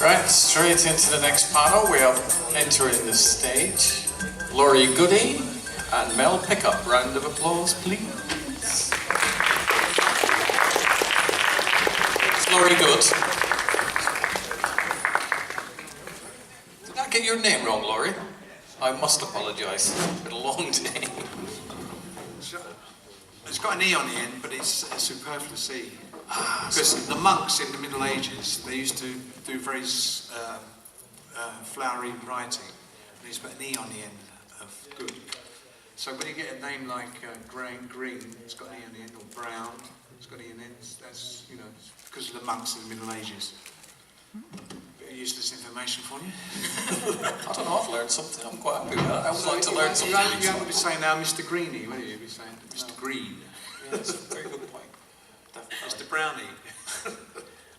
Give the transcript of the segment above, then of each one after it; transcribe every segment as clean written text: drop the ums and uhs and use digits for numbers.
Right, straight into the next panel. We have entering the stage Laurie Goode and Mel Pickup. Round of applause, please. It's Laurie Goode. Did I get your name wrong, Laurie? I must apologise. It's been a long day. It's got an E on the end, but it's a superfluous E. Because the monks in the Middle Ages, they used to do very flowery writing. They used to put an E on the end of good. So when you get a name like green, it's got an E on the end, or brown, it's got an E on the end. That's, you know, because of the monks in the Middle Ages. Bit of useless information for you. I don't know, I've learned something. I'm quite happy with that. I would like to learn something. You won't be saying now Mr. Greenie, will you? You'll be saying Mr. Green. Yeah, that's a very good point. Mr. Brownie.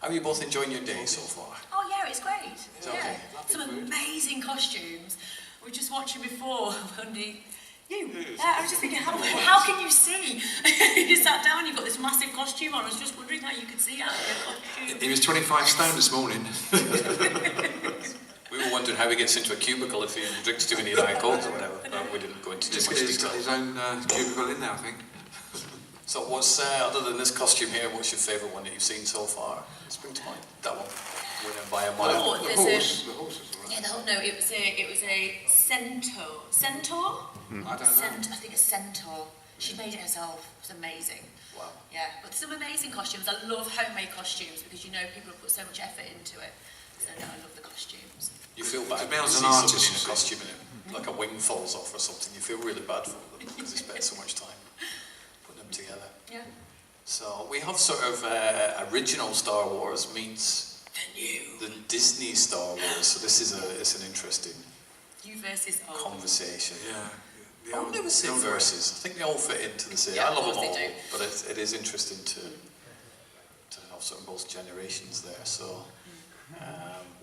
How are you both enjoying your day so far? Oh yeah, it's great. It's okay. Some amazing costumes. We were just watching before, Wendy. I was just thinking, how can you see? You sat down, you've got this massive costume on. I was just wondering how you could see out of your costume. He was 25 stone this morning. We were wondering how he gets into a cubicle if he drinks too many Diet Cokes or whatever. But we didn't go into too much detail. He's got his own cubicle in there, I think. So what's, other than this costume here, what's your favourite one that you've seen so far? Spring to mind. That one. Winner by a mile. The horse is all right. Yeah, it was a centaur. Centaur? I don't know. I think it's centaur. She made it herself. It was amazing. Wow. Yeah, but some amazing costumes. I love homemade costumes because you know people have put so much effort into it. So I love the costumes. You feel bad when you Mel's see an somebody artist, in a costume and it, like a wing falls off or something. You feel really bad for them because they spent so much time putting them together. Yeah. So we have sort of original Star Wars meets the Disney Star Wars. So this is it's an interesting You versus old. conversation. Yeah. I would never say versus. I think they all fit into the same. Yeah, I love them all, they do. but it is interesting to have sort of both generations there. So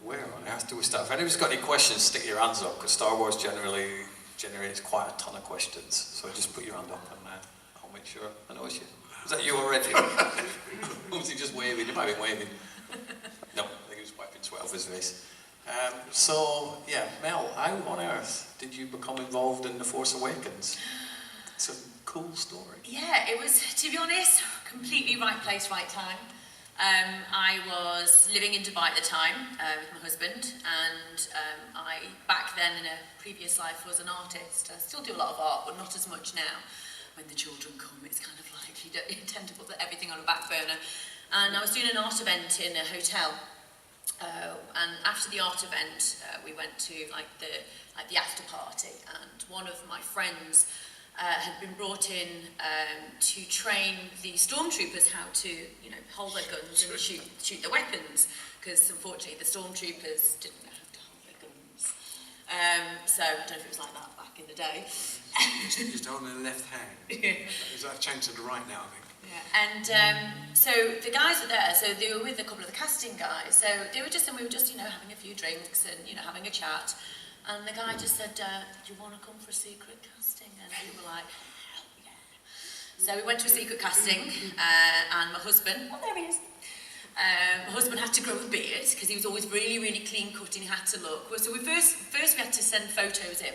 where on earth do we start? If anybody's got any questions, stick your hands up because Star Wars generally generates quite a ton of questions. So just put your hand up and I'll make sure I know you. Is that you already? Or was he just waving? He might have been waving. No, I think he was wiping sweat off his face. So, yeah, Mel, how on earth did you become involved in The Force Awakens? It's a cool story. Yeah, it was, to be honest, completely right place, right time. I was living in Dubai at the time with my husband, and I, back then in a previous life, was an artist. I still do a lot of art, but not as much now. When the children come, it's kind of like you tend to put everything on a back burner. And I was doing an art event in a hotel. And after the art event, we went to the after party, and one of my friends had been brought in to train the Stormtroopers how to, hold their guns and shoot their weapons, because unfortunately the Stormtroopers didn't know how to hold their guns. So I don't know if it was like that back in the day. Just holding the left hand. Is that changed to the right now, I think? Yeah, and so the guys were there, so they were with a couple of the casting guys, so we were just having a few drinks and, having a chat, and the guy just said, do you want to come for a secret casting? And we were like, hell yeah. So we went to a secret casting, and my husband, oh, there he is. My husband had to grow a beard, because he was always really, really clean cut and he had to look. So we first we had to send photos in.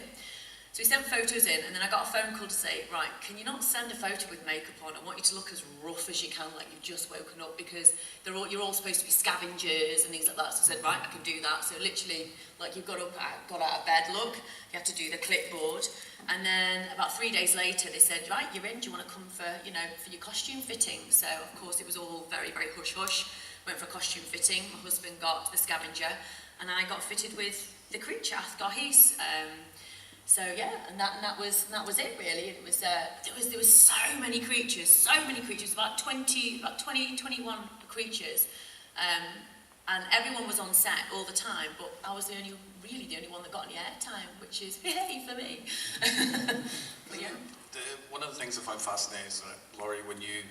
So we sent photos in, and then I got a phone call to say, right, can you not send a photo with makeup on? I want you to look as rough as you can, like you've just woken up, because you're all supposed to be scavengers and things like that. So I said, right, I can do that. So literally, like you got out of bed look, you had to do the clipboard. And then about 3 days later, they said, right, you're in, do you want to come for your costume fitting? So of course it was all very, very hush-hush. Went for a costume fitting. My husband got the scavenger, and I got fitted with the creature, Athgar-His. So yeah, and that was it really. It was there was so many creatures, about 21 creatures, and everyone was on set all the time. But I was the only one that got any airtime, which is yay for me. But yeah. One of the things I find fascinating is Laurie, when you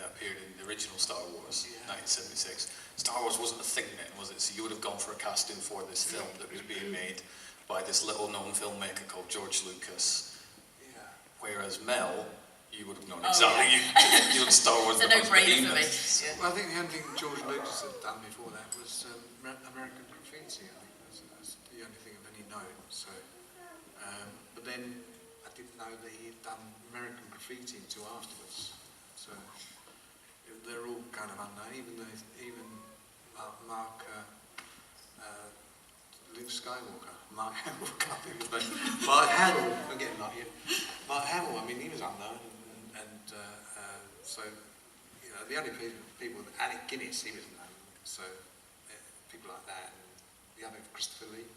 appeared in the original Star Wars, 1976. Star Wars wasn't a thing then, was it? So you would have gone for a casting for this film that was being made by this little-known filmmaker called George Lucas. Yeah. Whereas Mel you would have known exactly. You know, Star Wars. It's a no-brainer for me. Yeah. Well, I think the only thing George Lucas had done before that was American Graffiti. I think that's the only thing of any note. So, but then I didn't know that he had done American Graffiti until afterwards. So they're all kind of unknown. Even Mark Luke Skywalker, Mark Hamill, can't think of his name. Mark Hamill, I'm getting like him. Mark Hamill, I mean, he was unknown, and so, you know, the only people, Alec Guinness, he was known, so people like that, and the other Christopher Lee.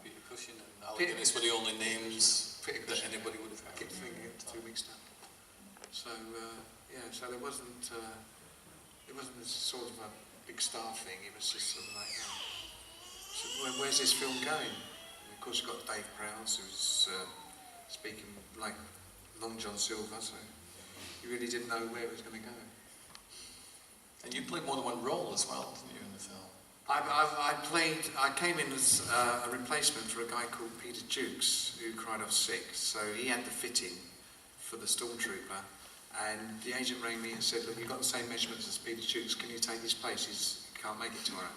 Peter Cushing and Alec Guinness were the only names that anybody would have I keep thinking it 2 weeks now. So, yeah, so there wasn't, it wasn't a sort of a big star thing, it was just sort of like, so where's this film going? And of course you've got Dave Prowse, who's speaking like Long John Silver, so you really didn't know where it was going to go. And you played more than one role as well, didn't you, in the film? I came in as a replacement for a guy called Peter Jukes, who cried off sick, so he had the fitting for the Stormtrooper, and the agent rang me and said, look, you've got the same measurements as Peter Jukes, can you take his place? He can't make it tomorrow.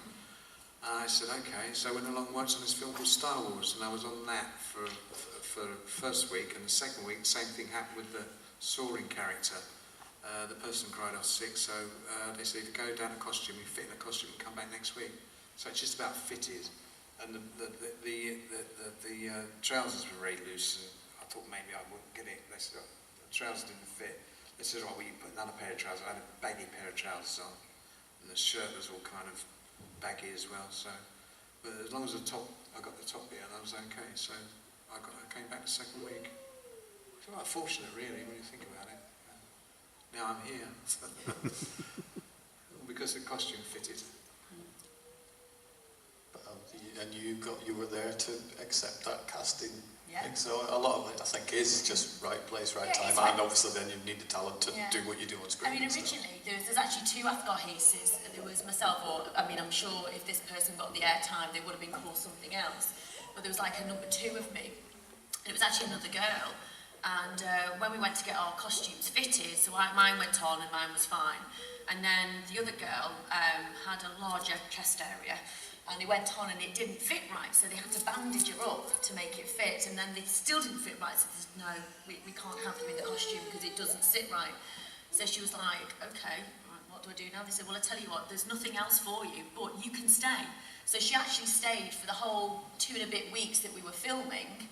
I said, okay, so I went along and worked on this film called Star Wars, and I was on that for the first week, and the second week, the same thing happened with the soaring character. The person cried off sick, so they said, if you go down a costume, you fit in a costume and come back next week. So it's just about fitted, and the trousers were very loose, and I thought maybe I wouldn't get it. They said, oh, the trousers didn't fit. They said, oh, well, you put another pair of trousers. I had a baggy pair of trousers on, and the shirt was all kind of baggy as well, so, but as long as I got the top bit and I was okay, so I came back the second week. It's quite fortunate really when you think about it. Now I'm here, because the costume fitted. And you were there to accept that casting. Yeah. So a lot of it, I think, is just right place, right time, and obviously then you need the talent to do what you do on screen. I mean, originally, there's actually two Athgar-Heses. There was myself, or, I mean, I'm sure if this person got the airtime, they would have been called something else. But there was like a number two of me. And it was actually another girl. And when we went to get our costumes fitted, so mine went on and mine was fine. And then the other girl had a larger chest area. And it went on and it didn't fit right, so they had to bandage her up to make it fit, and then they still didn't fit right, so they said, no, we can't have you in the costume because it doesn't sit right. So she was like, okay, right, what do I do now? They said, well, I tell you what, there's nothing else for you, but you can stay. So she actually stayed for the whole 2 and a bit weeks that we were filming,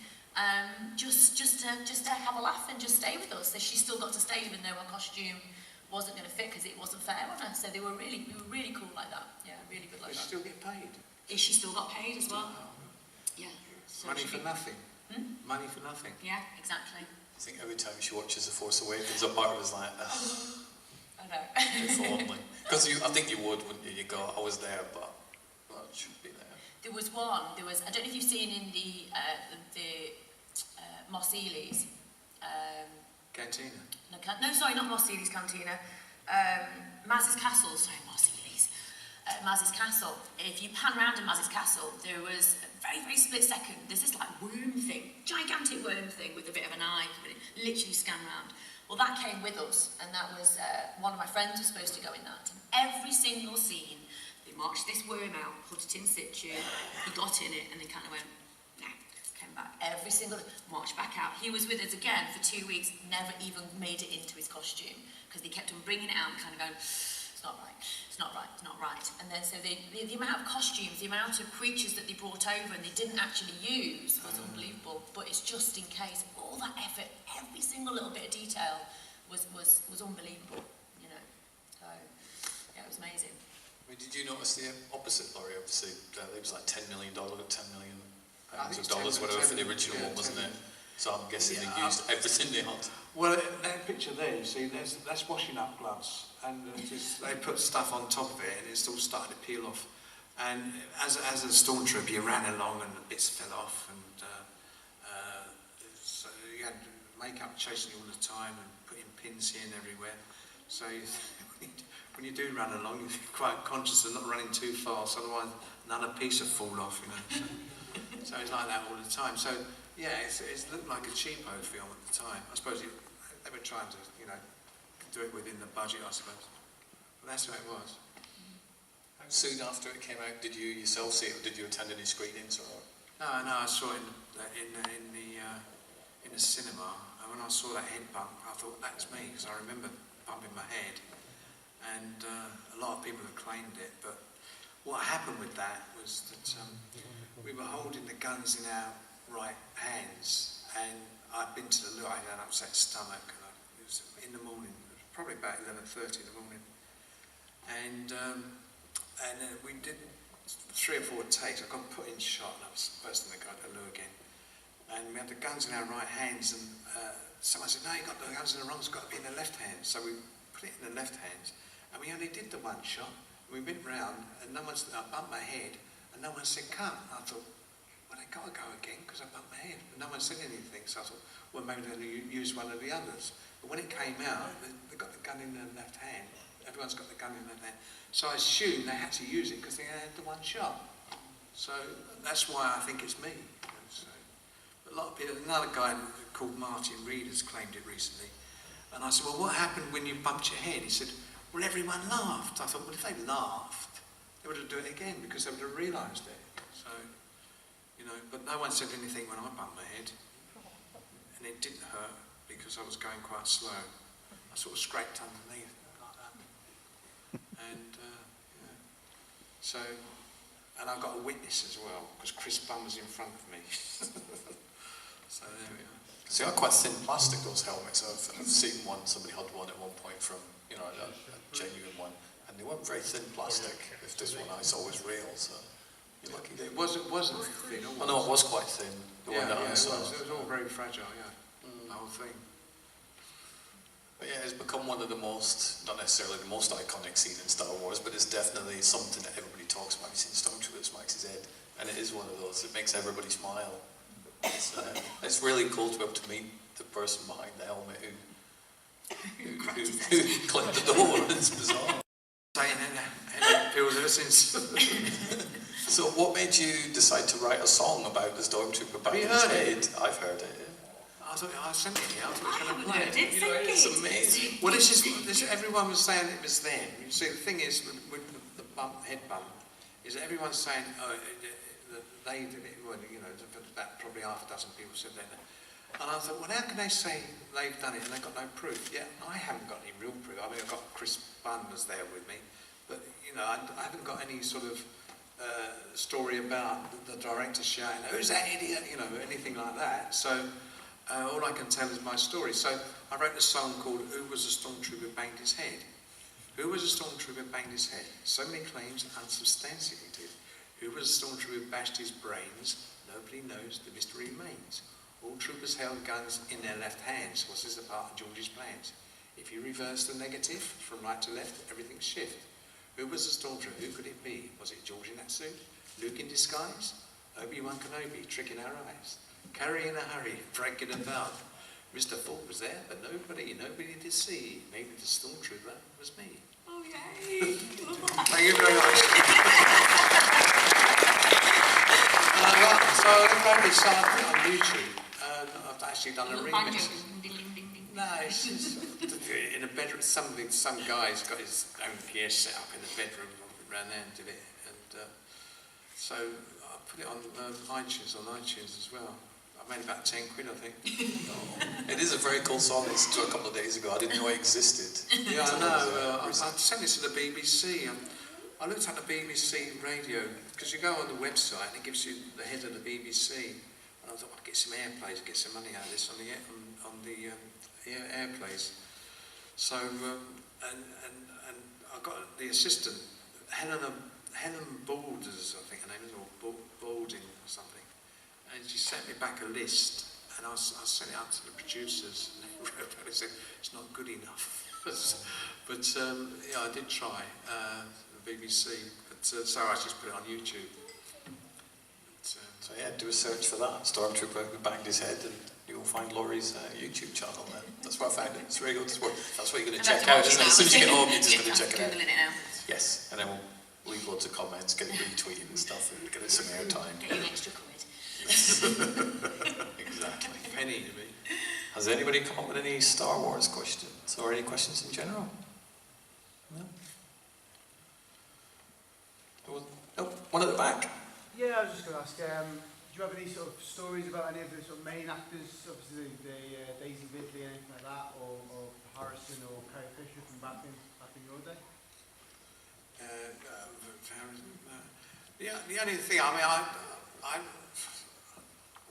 just to have a laugh and just stay with us. So she still got to stay even though her costume wasn't going to fit because it wasn't fair on her. So we were really cool like that. Yeah, really good like that. But she still get paid. She still got paid as well. Yeah. So Money for nothing. Money for nothing. Yeah, exactly. I think every time she watches The Force Awakens, a part of us like, I know. if only. Because I think you would, wouldn't you? You go, I was there, but well, it should be there. There was, I don't know if you've seen in the Moss Ely's. Cantina. No, sorry, not Moss Ely's Cantina. Maz's Castle, sorry, Moss Ely's. Maz's Castle. If you pan round in Maz's Castle, there was a very, very split second. There's this like worm thing, gigantic worm thing with a bit of an eye, but it literally scanned round. Well, that came with us, and that was one of my friends was supposed to go in that. And every single scene, they marched this worm out, put it in situ, he got in it, and then kind of went, nah, came back. Every single, marched back out. He was with us again for 2 weeks, never even made it into his costume, because they kept on bringing it out and kind of going, it's not right, it's not right, it's not right. And then so the amount of costumes, the amount of creatures that they brought over and they didn't actually use was unbelievable. But it's just in case, all that effort, every single little bit of detail was unbelievable, you know. So yeah, it was amazing. I mean, did you notice the opposite, Laurie? Obviously, it was like $10 million, $10 million dollars, whatever, for the original one, wasn't it? So I'm guessing they used everything they had. Well, that picture there, you see, that's washing up gloves, and they put stuff on top of it, and it's all starting to peel off. And as a stormtrooper, you ran along, and the bits fell off, and so you had makeup chasing you all the time, and putting pins here and everywhere. So when you do run along, you're quite conscious of not running too fast, otherwise another piece will fall off, you know. So it's like that all the time. So yeah, it looked like a cheapo film at the time. I suppose they were trying to, you know, do it within the budget, I suppose. But that's what it was. How soon after it came out did you yourself see it, or did you attend any screenings? Or? No, I saw it in the cinema, and when I saw that head bump, I thought, that's me, because I remember bumping my head, and a lot of people have claimed it, but what happened with that was that we were holding the guns in our right hands, and I'd been to the loo, I had an upset stomach, and it was in the morning, it was probably about 11:30 in the morning, and we did 3 or 4 takes. I got put in shot, and I was the person that got the loo again. And we had the guns in our right hands, and someone said, no, you got the guns in the wrong, it's got to be in the left hand. So we put it in the left hand, and we only did the 1 shot. We went round, and I bumped my head, and no one said, cut. And I thought, well, they got to go again, because I bumped my head. And no one said anything, so I thought, well, maybe they're going to use one of the others. But when it came out, they got the gun in the left hand. Everyone's got the gun in their hand. So I assumed they had to use it because they had the 1 shot. So that's why I think it's me. So, a lot of people, another guy called Martin Reed has claimed it recently. And I said, well, what happened when you bumped your head? He said, well, everyone laughed. I thought, well, if they laughed, they would have done it again because they would have realised it. So, you know, but no one said anything when I bumped my head. And it didn't hurt because I was going quite slow. I sort of scraped underneath. And so, and I've got a witness as well because Chris Bunn was in front of me. So there we are. So they're quite thin plastic, those helmets. I've seen one. Somebody had one at one point from, you know, a genuine one, and they weren't very thin plastic. If this one I saw was real, so you're lucky. It wasn't thin. Oh no, it was quite thin. The one that I saw. It was all very fragile. Yeah, the whole thing. But yeah, it's become one of the most, not necessarily the most iconic scene in Star Wars, but it's definitely something that everybody talks about. You've seen Stormtrooper smacks his head, and it is one of those. It makes everybody smile. It's really cool to be able to meet the person behind the helmet who clipped the door. It's bizarre. Saying it feels ever since. So what made you decide to write a song about the Stormtrooper banging his head? I've heard it. Yeah. I sent it here. I thought it was going to play it. It's amazing. Well, this everyone was saying it was them. You see, the thing is with the head bump, is that everyone's saying, oh, they did it. Well, you know, about probably half a dozen people said that. And I thought, well, how can they say they've done it and they've got no proof? Yeah, I haven't got any real proof. I mean, I've got Chris Bunn was there with me, but you know, I haven't got any sort of story about the director shouting, "Who's that idiot?" You know, anything like that. So. All I can tell is my story. So I wrote a song called Who Was a Stormtrooper Banged His Head? Who was a Stormtrooper banged his head? So many claims unsubstantiated. Who was a Stormtrooper bashed his brains? Nobody knows, the mystery remains. All troopers held guns in their left hands. Was this a part of George's plans? If you reverse the negative from right to left, everything shift. Who was the Stormtrooper? Who could it be? Was it George in that suit? Luke in disguise? Obi-Wan Kenobi tricking our eyes? Carrie in a hurry, breaking about. Mr. Ford was there, but nobody to see. Maybe the Stormtrooper was me. Oh, yay! Thank you very much. So I've started on YouTube, and I've actually done a remix. No, it's just in a bedroom. Some guy's got his own gear set up in the bedroom, ran there and did it, and so I put it on iTunes as well. I made about 10 quid, I think. It is a very cool song. I listened to it a couple of days ago. I didn't know it existed. Yeah, I know. I sent it to the BBC. I looked at the BBC radio, because you go on the website and it gives you the head of the BBC. And I thought, I'd get some airplays, get some money out of this on the airplays. So, and I got the assistant, Helen Balders, I think her name is, or Balding or something. And she sent me back a list, and I sent it out to the producers, and they said, it's not good enough. But yeah, I did try the BBC, but so I just put it on YouTube. But, so yeah, do a search for that, Stormtrooper who banged his head, and you'll find Laurie's YouTube channel there. That's where I found it. It's very good. That's what you're going to check out, isn't it? As soon as you get home, you're just going to check it out. Googling it now. Yes, and then we'll leave loads of comments, get it retweeted and stuff, and get it some airtime. Get you an extra quid. Exactly. penny to me. Has anybody come up with any Star Wars questions or any questions in general? No? Oh, one at the back. Yeah, I was just going to ask, do you have any sort of stories about any of the sort of main actors, obviously the Daisy Ridley, anything like that, or Harrison or Carrie Fisher from back in your day? The only thing, I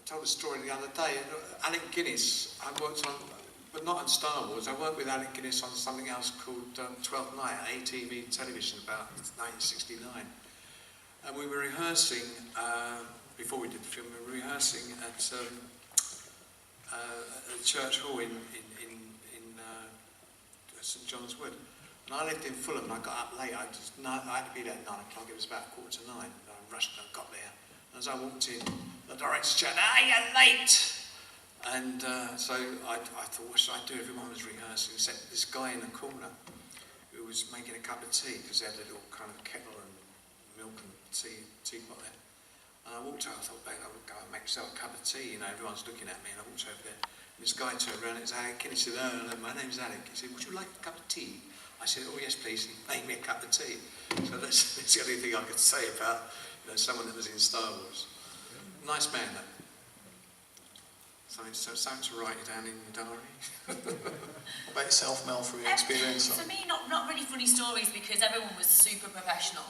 told a story the other day. Alec Guinness, I worked on, but not on Star Wars. I worked with Alec Guinness on something else called 12th Night, ATV television, about 1969. And we were rehearsing, before we did the film, we were rehearsing at a church hall in St John's Wood. And I lived in Fulham and I got up late. I had to be there at 9 o'clock. It was about 8:45. And I rushed and I got there. And as I walked in, the director said, you're late! And so I thought, what should I do? Everyone was rehearsing. Except this guy in the corner who was making a cup of tea because they had a little kind of kettle and milk and teapot there. And I walked over, I thought, babe, I would go and make myself a cup of tea. You know, everyone's looking at me. And I walked over there. And this guy turned around, it was Alec. And he said, my name's Alec. He said, would you like a cup of tea? I said, oh yes please, he made me a cup of tea. So that's the only thing I could say about someone that was in Star Wars. Nice man though. Something to write it down in your diary. What about yourself, Mel, from your experience? For me, not really funny stories because everyone was super professional.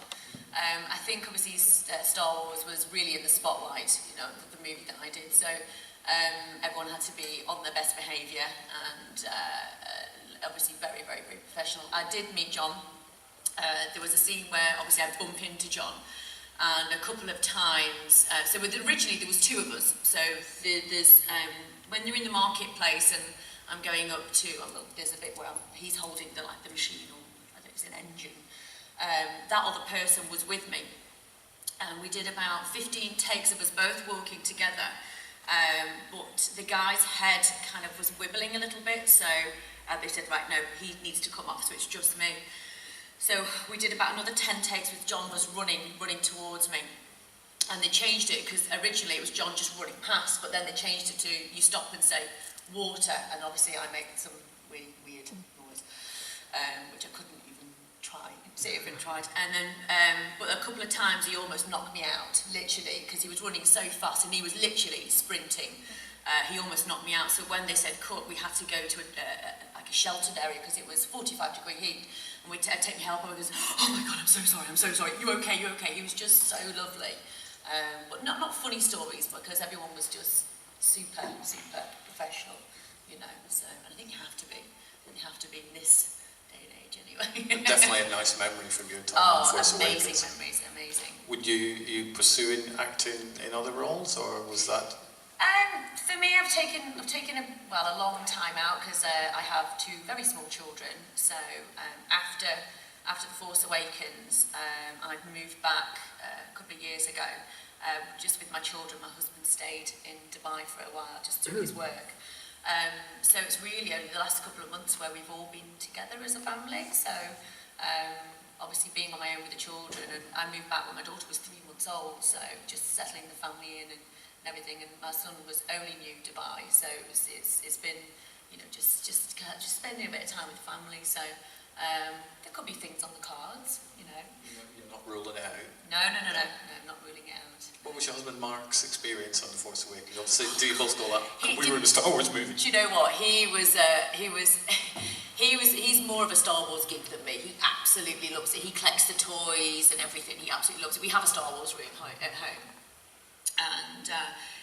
I think obviously Star Wars was really in the spotlight, the movie that I did. So everyone had to be on their best behaviour and obviously very, very, very professional. I did meet John. There was a scene where obviously I bump into John, and a couple of times. Originally there was two of us. So there's when you're in the marketplace and I'm going up to. There's a bit where he's holding the machine, or I don't know, it's an engine. That other person was with me, and we did about 15 takes of us both walking together. But the guy's head kind of was wibbling a little bit, so they said, right, no, he needs to come off, so it's just me. So we did about another 10 takes with John was running towards me. And they changed it, because originally it was John just running past, but then they changed it to, you stop and say, water, and obviously I make some weird noise, which I couldn't even tried. And then, but a couple of times he almost knocked me out, literally, because he was running so fast, and he was literally sprinting. He almost knocked me out, so when they said cut, we had to go to a sheltered area, because it was 45-degree heat, and we'd take my help, and he goes, oh my God, I'm so sorry, you okay? He was just so lovely. But not funny stories, because everyone was just super professional, so I think you have to be in this day and age anyway. Definitely a nice memory from your time on Force Awakens. Amazing. Would you pursuing acting in other roles, or was that? For me, I've taken a long time out, because I have two very small children. So after the Force Awakens, I moved back a couple of years ago, just with my children. My husband stayed in Dubai for a while, just doing his work. So it's really only the last couple of months where we've all been together as a family. So obviously being on my own with the children, and I moved back when my daughter was 3 months old, so just settling the family in and everything. And my son was only new Dubai, so it's been just spending a bit of time with the family. So there could be things on the cards, You're not ruling it out? No, not ruling it out. What was your husband Mark's experience on The Force Awakens? Obviously, do you both go that? We were in a Star Wars movie. Do you know what? He's more of a Star Wars geek than me. He absolutely loves it. He collects the toys and everything. He absolutely loves it. We have a Star Wars room at home, and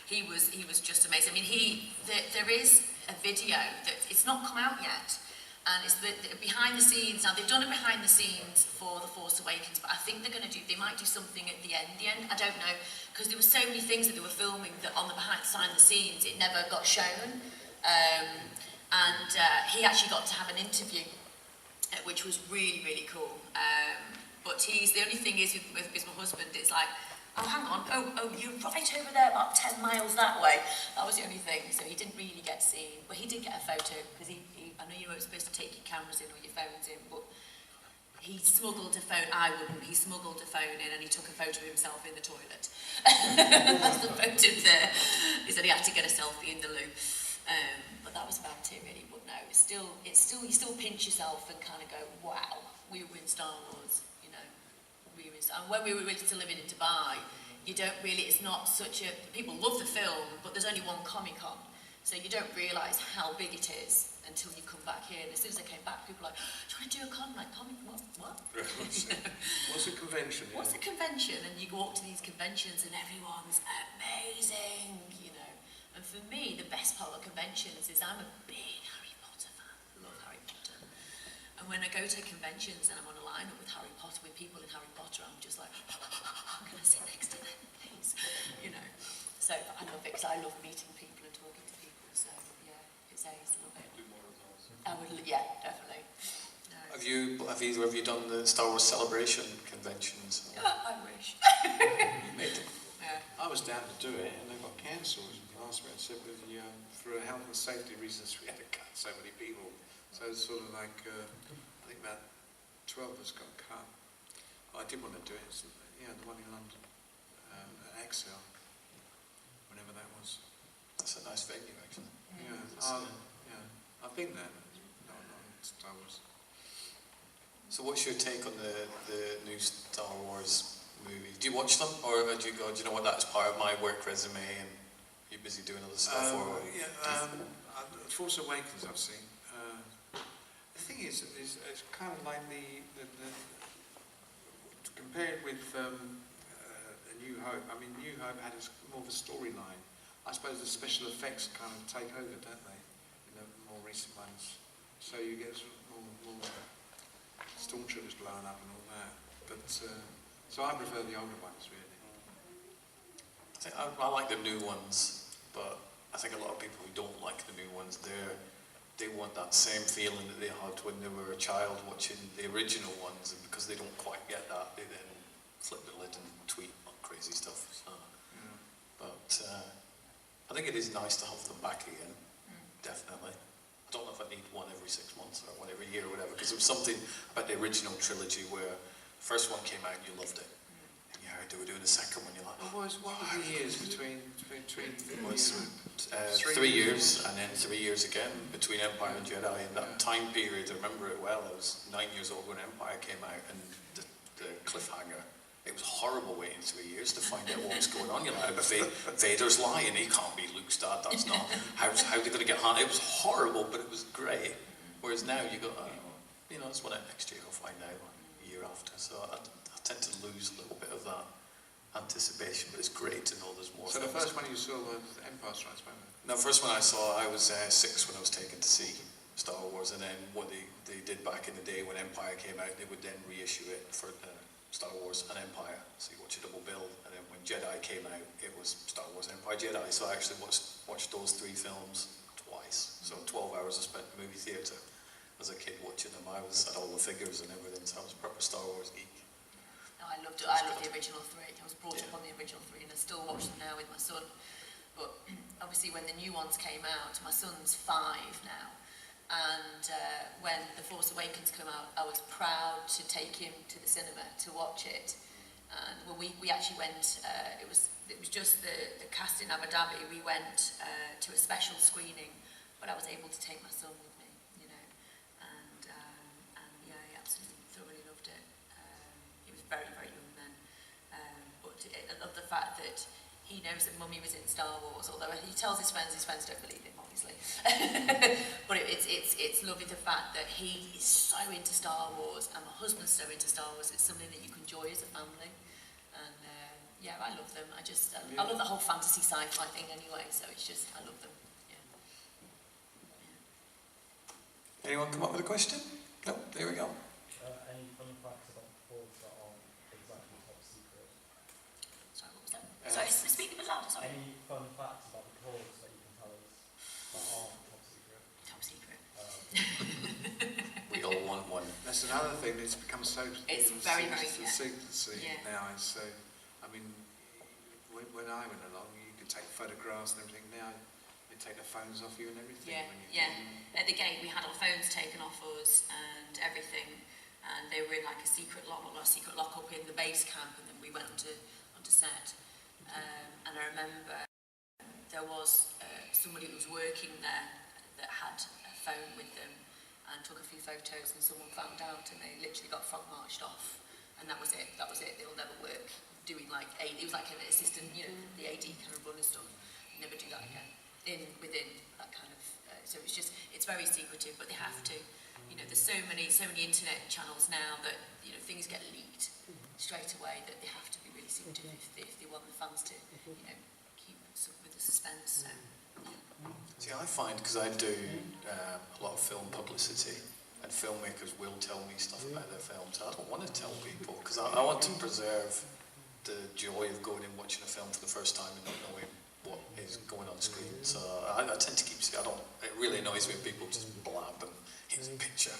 he was just amazing. I mean, there is a video that it's not come out yet. And it's the behind the scenes. Now, they've done it behind the scenes for The Force Awakens, but I think they might do something at the end. I don't know, because there were so many things that they were filming that on the behind the scenes, it never got shown. And he actually got to have an interview, which was really, really cool. But the only thing is with my husband, it's like, oh, hang on, oh, you're right over there, about 10 miles that way. That was the only thing, so he didn't really get seen. But he did get a photo, because I know you weren't supposed to take your cameras in or your phones in, but he smuggled a phone. I wouldn't. He smuggled a phone in, and he took a photo of himself in the toilet. That's the photo there. He said he had to get a selfie in the loo. But that was about it really. But no, it's still you still pinch yourself and kind of go, wow, we were in Star Wars, you know. And when we were really still living in Dubai, you don't really, it's not such a, people love the film, but there's only one Comic-Con. So you don't realise how big it is until you come back here. And as soon as I came back, people were like, do you want to do a con? Like, comic? What? What's a convention? What's a convention? And you go up to these conventions and everyone's amazing, you know. And for me, the best part of conventions is I'm a big Harry Potter fan. I love Harry Potter. And when I go to conventions and I'm on a lineup with Harry Potter, with people in Harry Potter, I'm just like, can I sit next to them, please? You know. So I love it because I love meeting people and talking to people. So yeah, it's ace. I love it. I would, yeah, definitely. No. Have either of you done the Star Wars Celebration conventions? I wish. Made them. Yeah. I was down to do it, and they got cancelled last minute. So for health and safety reasons, we had to cut so many people. So it's sort of like, I think about 12 of us got cut. I did want to do it. It's, the one in London, at Excel, whenever that was. That's a nice venue, actually. Yeah, I've been there. Not Star Wars. So what's your take on the new Star Wars movies? Do you watch them, or do you go, do you know what, that's part of my work resume, and you're busy doing other stuff? Force Awakens I've seen. The thing is it's kind of like the compared with A New Hope. I mean, New Hope had more of a storyline. I suppose the special effects kind of take over, don't they, in the more recent ones? So you get sort of more Stormtroopers blowing up and all that. But so I prefer the older ones, really. I like the new ones, but I think a lot of people who don't like the new ones, they want that same feeling that they had when they were a child watching the original ones, and because they don't quite get that, they then flip the lid and tweet on crazy stuff. So. Yeah. But I think it is nice to have them back again, definitely. I don't know if I need one every 6 months or one every year or whatever, because there was something about the original trilogy where the first one came out and you loved it. And you heard they were doing the second one, you're like, What were the years between it was 3 years, and then 3 years again between Empire and Jedi. And that time period, I remember it well. I was 9 years old when Empire came out, and the cliffhanger. It was horrible waiting 3 years to find out what was going on. You're like, Vader's lying. He can't be Luke's dad. That's not. How are they going to get Han? It was horrible, but it was great. Whereas now you go, it's one out next year. I'll find out a year after. So I tend to lose a little bit of that anticipation, but it's great to know there's more. So the first one you saw was Empire Strikes Back? No, the first one I saw, I was 6 when I was taken to see Star Wars, and then what they did back in the day when Empire came out, they would then reissue it for Star Wars and Empire, so you watch a double bill. And then when Jedi came out, it was Star Wars and Empire Jedi, so I actually watched those 3 films twice. So 12 hours I spent in the movie theatre as a kid watching them. I had all the figures and everything, so I was a proper Star Wars geek. No, I loved the original 3. I was brought up on the original 3, and I still watch them now with my son. But obviously when the new ones came out, my son's 5 now. And when The Force Awakens came out, I was proud to take him to the cinema to watch it. And when we actually went, it was just the cast in Abu Dhabi. We went to a special screening, but I was able to take my son with me, you know. And yeah, he absolutely thoroughly loved it. He was very, very young then. But I love the fact that he knows that Mummy was in Star Wars, although he tells his friends don't believe him, obviously. But it's lovely the fact that he is so into Star Wars, and my husband's so into Star Wars. It's something that you can enjoy as a family. And yeah, I love them. I love the whole fantasy sci-fi thing anyway, so it's just, I love them. Yeah. Anyone come up with a question? No, there we go. Any fun facts about the Force that aren't exactly top secret? Sorry, what was that? Sorry, speak a bit louder, sorry. Any fun facts about the Force that you can tell us that aren't top secret? Top secret. We all want one. That's another thing that's become so It's very, very, secrecy yeah. now. It's so, I mean, when I went along, you could take photographs and everything. Now they take their phones off you and everything. Yeah, when you yeah. At the gate, we had our phones taken off us and everything, and they were in like a secret lock up in the base camp, and then we went onto set. And I remember there was somebody who was working there that had a phone with them and took a few photos, and someone found out and they literally got frog marched off, and that was it. They'll never work doing like it was like an assistant, you know, the AD kind of run and stuff. Never do that again within that kind of. So it's very secretive, but they have to. You know, there's so many internet channels now that, you know, things get leaked straight away, that they have to be really secretive if they want the fans to, you know, keep with the suspense. So, yeah. See, I find, because I do a lot of film publicity, and filmmakers will tell me stuff about their films. I don't want to tell people, because I want to preserve the joy of going and watching a film for the first time and not knowing what is going on screen. So I tend to keep. It really annoys me when people just blab and here's a picture.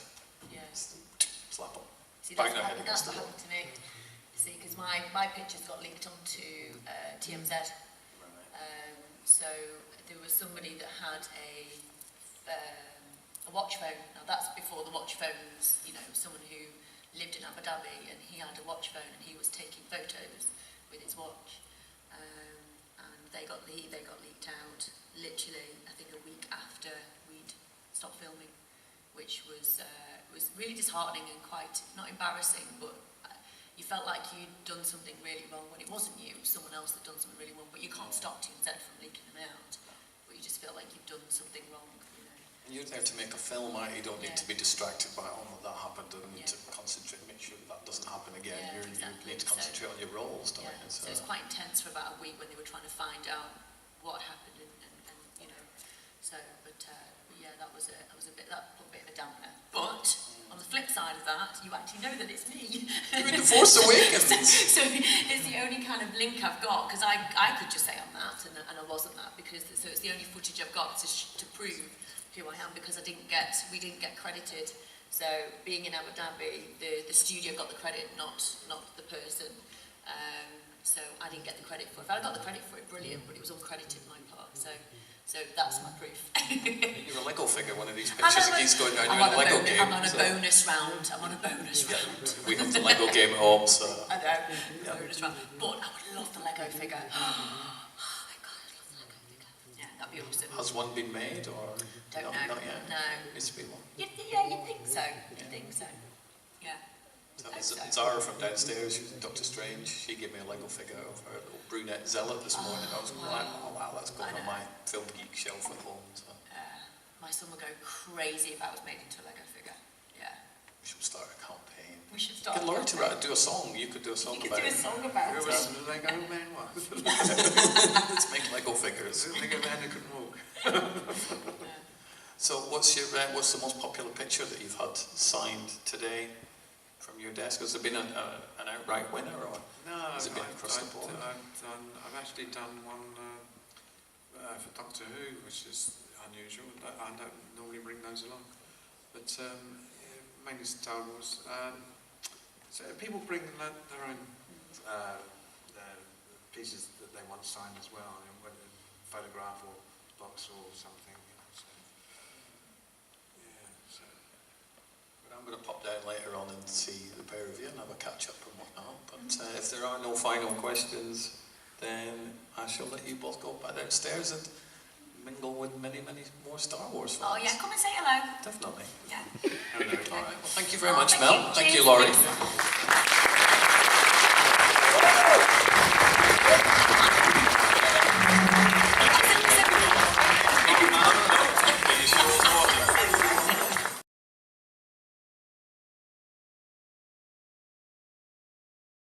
Yeah. Slap them. See, Bang their head that's against the what wall. happened to me. See, because my pictures got leaked onto TMZ. So there was somebody that had a watch phone. Now that's before the watch phones. You know, someone who lived in Abu Dhabi, and he had a watch phone, and he was taking photos with his watch. And they got leaked out literally, I think, a week after we'd stopped filming, which was really disheartening and quite, not embarrassing, but you felt like you'd done something really wrong when it wasn't you, it was someone else that done something really wrong, but you can't stop TMZ from leaking them out, but you just feel like you've done something wrong, you know. And you're there to make a film, right? You don't need to be distracted by, oh, that happened, and need to Yeah. concentrate, make sure that doesn't happen again. Yeah, You exactly. need to concentrate on your roles, don't Yeah. you? So it was quite intense for about a week when they were trying to find out what happened, and you know, so, but yeah, that put a bit of a dampener. But on the flip side of that, you actually know that it's me. Doing the Force Awakens. So it's the only kind of link I've got, because I could just say I'm that, and I wasn't that, because so it's the only footage I've got to prove who I am, because we didn't get credited. So being in Abu Dhabi, the studio got the credit, not the person. So I didn't get the credit for it. If I got the credit for it, brilliant, but it was uncredited my part. So that's my proof. You're a Lego figure, one of these pictures that keeps going down. You're in a Lego game. I'm on a bonus round. We have the Lego game at home, so. I know, bonus round. But I would love the Lego figure. Oh my God, I'd love the Lego figure. Yeah, that'd be awesome. Has one been made, or? Don't know. Not yet? No. Needs to be one. You'd think so. You'd think so. Yeah. Zara from downstairs, she's Doctor Strange, she gave me a Lego figure of her little brunette zealot this morning. I was like, oh wow, that's going on my Film Geek shelf at home. So. My son would go crazy if I was made into a Lego figure. Yeah. We should start a campaign. We should start. Get Laurie to do a song. You could do a song You about could do a it. song about Who it. was the Lego man? What? Let's make Lego figures. The Lego man who couldn't walk. So what's the most popular picture that you've had signed today from your desk? Has there been an outright winner, or No, has it been across the board? I've actually done one for Doctor Who, which is unusual. I don't normally bring those along, but mainly Star Wars. So people bring their own pieces that they want signed as well, whether photograph or box or something. You know, so. But I'm going to pop down later on and see the pair of you and have a catch up and whatnot. But if there are no final questions, then I shall let you both go back downstairs and mingle with many, many more Star Wars fans. Oh yeah, come and say hello. Definitely. Yeah. All right. Well, thank you very much, Thank Mel. you. Thank you, Cheers. Laurie. Thanks.